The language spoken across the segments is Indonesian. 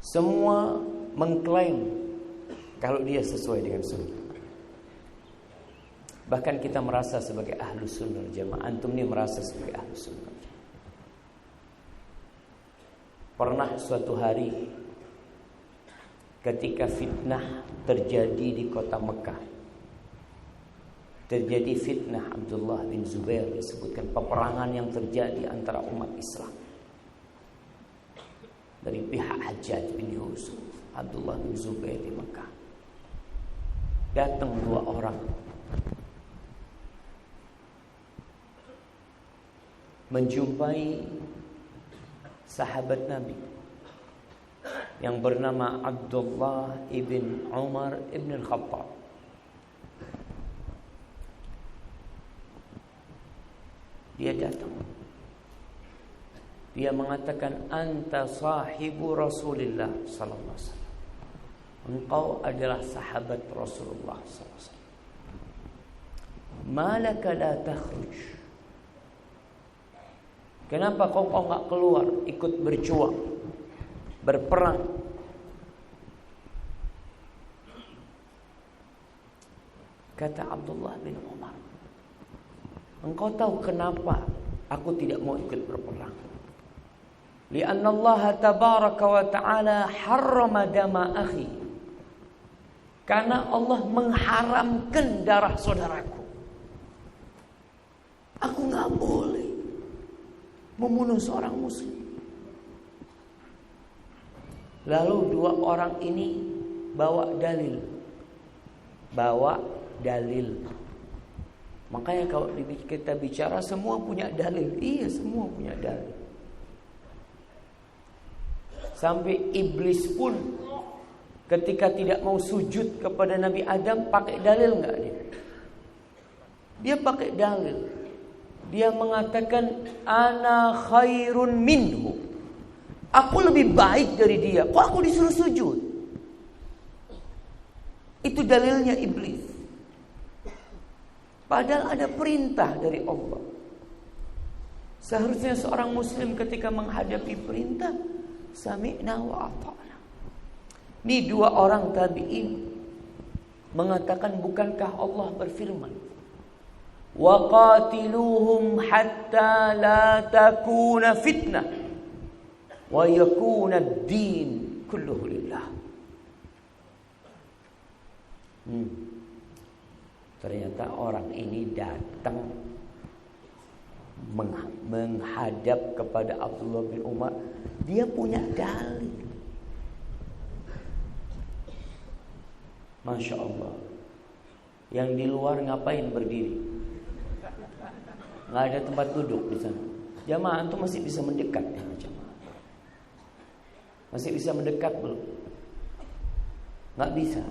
Semua mengklaim kalau dia sesuai dengan sunnah. Bahkan kita merasa sebagai ahlus sunnah jamaah. Antum ini merasa sebagai ahlus sunnah. Pernah suatu hari ketika fitnah terjadi di kota Mekah, terjadi fitnah Abdullah bin Zubair, disebutkan peperangan yang terjadi antara umat Islam dari pihak Hajjaj bin Yusuf, Abdullah bin Zubair di Mekah. Datang dua orang menjumpai sahabat Nabi yang bernama Abdullah ibn Umar ibn al-Khattab. Dia datang. Dia mengatakan, anta sahibu Rasulullah sallallahu alaihi wasallam. Engkau adalah sahabat Rasulullah sallallahu alaihi wasallam. Malaka la takhruj? Kenapa kau enggak keluar ikut berjuang, berperang? Kata Abdullah bin Umar, engkau tahu kenapa aku tidak mau ikut berperang? Lianna Allah tabaraka wa ta'ala harrama dama akhi. Karena Allah mengharamkan darah saudaraku. Aku enggak boleh membunuh seorang muslim. Lalu dua orang ini bawa dalil. Makanya kalau kita bicara semua punya dalil. Iya, semua punya dalil. Sampai iblis pun ketika tidak mau sujud kepada Nabi Adam pakai dalil enggak dia? Dia pakai dalil. Dia mengatakan ana khairun minhu. Aku lebih baik dari dia. Kok aku disuruh sujud? Itu dalilnya iblis. Padahal ada perintah dari Allah. Seharusnya seorang muslim ketika menghadapi perintah, sami'na wa ata'na. Ini dua orang tabi'in mengatakan, bukankah Allah berfirman, wa qatiluhum hatta la takuna fitnah wa yakuna ad-din kulluhu lillah. Ternyata orang ini datang menghadap kepada Abdullah bin Umar. Dia punya dalil. Masya Allah. Yang di luar ngapain berdiri? Nggak ada tempat duduk di sana. Jamaah antum masih bisa mendekat ya, jamaah. Masih bisa mendekat belum? Nggak bisa.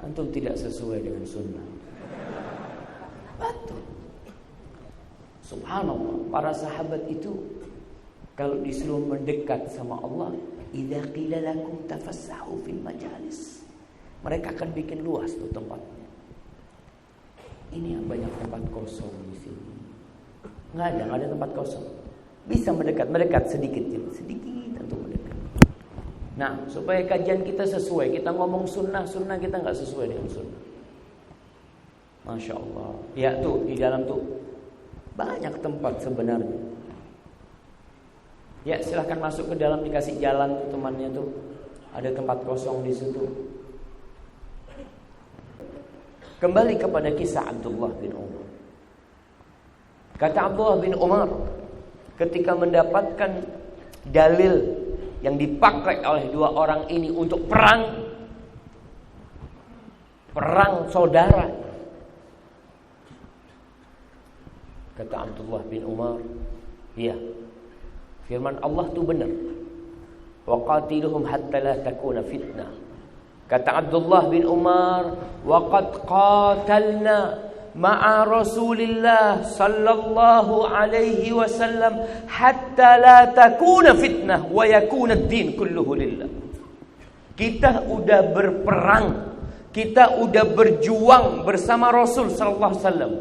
Antum tidak sesuai dengan sunnah. Betul. Subhanallah, para sahabat itu kalau disuruh mendekat sama Allah, idza qila lakum tafassahu fil majalis, mereka akan bikin luas tuh tempatnya. Ini yang banyak tempat kosong di sini. Enggak ada tempat kosong. Bisa mendekat sedikit untuk mendekat. Nah, supaya kajian kita sesuai, kita ngomong sunnah kita enggak sesuai dengan sunnah. Masya Allah. Ya tuh di dalam tuh banyak tempat sebenarnya. Ya silahkan masuk ke dalam, dikasih jalan temannya tuh. Ada tempat kosong di situ. Kembali kepada kisah Abdullah bin Umar. Kata Abdullah bin Umar, ketika mendapatkan dalil yang dipakai oleh dua orang ini untuk perang saudara, kata Abdullah bin Umar, iya, firman Allah itu benar. Wa qatiluhum hatta la takuna fitnah. Kata Abdullah bin Umar, wa qad qatalna ma'a Rasulillah sallallahu alaihi wasallam hatta la takuna fitnah wa yakuna ad-din kulluhu lillah. Kita udah berperang, kita udah berjuang bersama Rasul sallallahu alaihi wasallam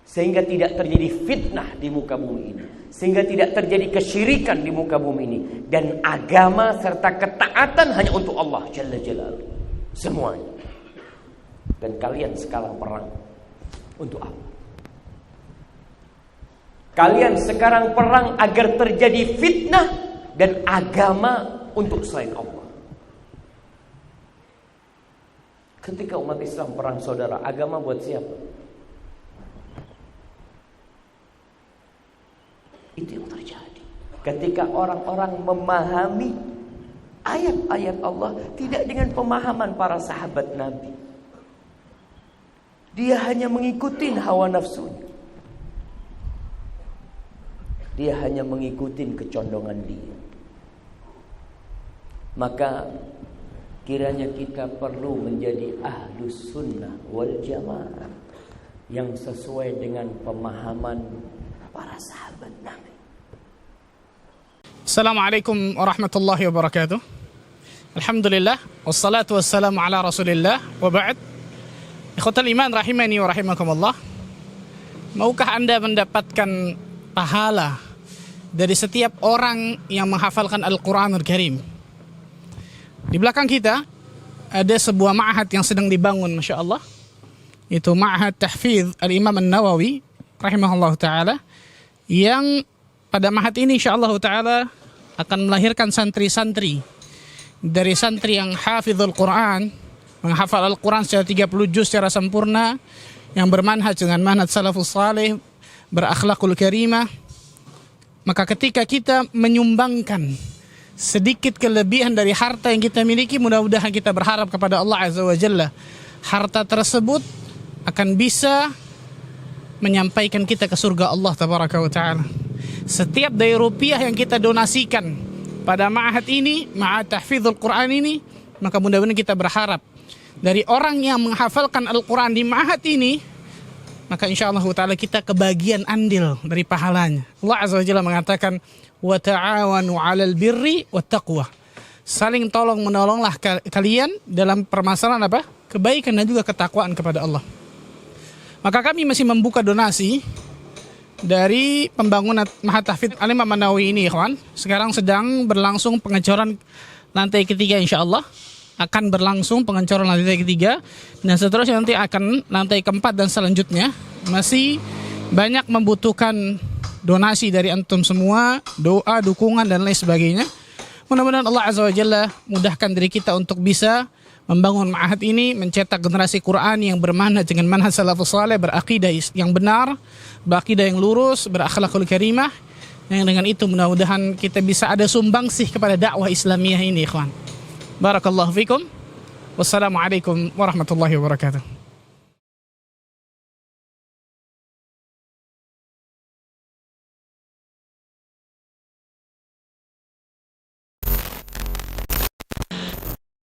Sehingga tidak terjadi fitnah di muka bumi ini. Sehingga tidak terjadi kesyirikan di muka bumi ini. Dan agama serta ketaatan hanya untuk Allah Jalla Jalaluhu. Semuanya. Dan kalian sekarang perang untuk apa? Kalian sekarang perang agar terjadi fitnah dan agama untuk selain Allah. Ketika umat Islam perang saudara, agama buat siapa? Itu yang terjadi. Ketika orang-orang memahami ayat-ayat Allah tidak dengan pemahaman para sahabat Nabi. Dia hanya mengikuti hawa nafsunya. Dia hanya mengikuti kecondongan dia. Maka kiranya kita perlu menjadi ahlus sunnah wal jamaah yang sesuai dengan pemahaman para sahabat Nabi. Assalamualaikum warahmatullahi wabarakatuh. Alhamdulillah wassalatu wassalamu ala Rasulillah wa ba'd. Ikhwatal iman rahimani wa rahimakumullah. Maukah Anda mendapatkan pahala dari setiap orang yang menghafalkan Al-Qur'anul Karim? Di belakang kita ada sebuah ma'had yang sedang dibangun, Masya Allah. Itu Ma'had Tahfidz Al-Imam An-Nawawi rahimahullah ta'ala, yang pada ma'had ini insyaAllah ta'ala akan melahirkan santri-santri. Dari santri yang hafizul Quran, menghafal Al-Quran secara 30 juz secara sempurna, yang bermanhaj dengan manhaj salafus salih, berakhlakul karimah. Maka ketika kita menyumbangkan sedikit kelebihan dari harta yang kita miliki, mudah-mudahan kita berharap kepada Allah Azza wa Jalla, harta tersebut akan bisa menyampaikan kita ke surga Allah Tabaraka wa Ta'ala. Setiap dari rupiah yang kita donasikan pada ma'had ini, ma'had tahfidzul Quran ini, maka mudah-mudahan kita berharap dari orang yang menghafalkan Al-Quran di ma'had ini, maka insyaAllah ta'ala kita kebagian andil dari pahalanya. Allah Azza wa Jalla mengatakan, wa ta'awanu 'alal birri wat taqwa. Saling tolong menolonglah kalian dalam permasalahan apa? Kebaikan dan juga ketakwaan kepada Allah. Maka kami masih membuka donasi dari pembangunan Ma'had Tahfidz Al-Imam An-Nawawi ini, ikhwan. Sekarang sedang berlangsung pengecoran lantai ketiga, insyaallah akan berlangsung pengecoran lantai ketiga, dan seterusnya nanti akan lantai keempat dan selanjutnya. Masih banyak membutuhkan donasi dari antum semua, doa, dukungan dan lain sebagainya. Mudah-mudahan Allah Azza wa Jalla mudahkan diri kita untuk bisa membangun ma'had ini, mencetak generasi Quran yang bermanhaj dengan manhaj salafus saleh, berakidah yang benar, berakidah yang lurus, berakhlakul karimah. Yang dengan itu mudah-mudahan kita bisa ada sumbangsih kepada dakwah Islamiyah ini, ikhwan. Barakallahu fikum. Wassalamualaikum warahmatullahi wabarakatuh.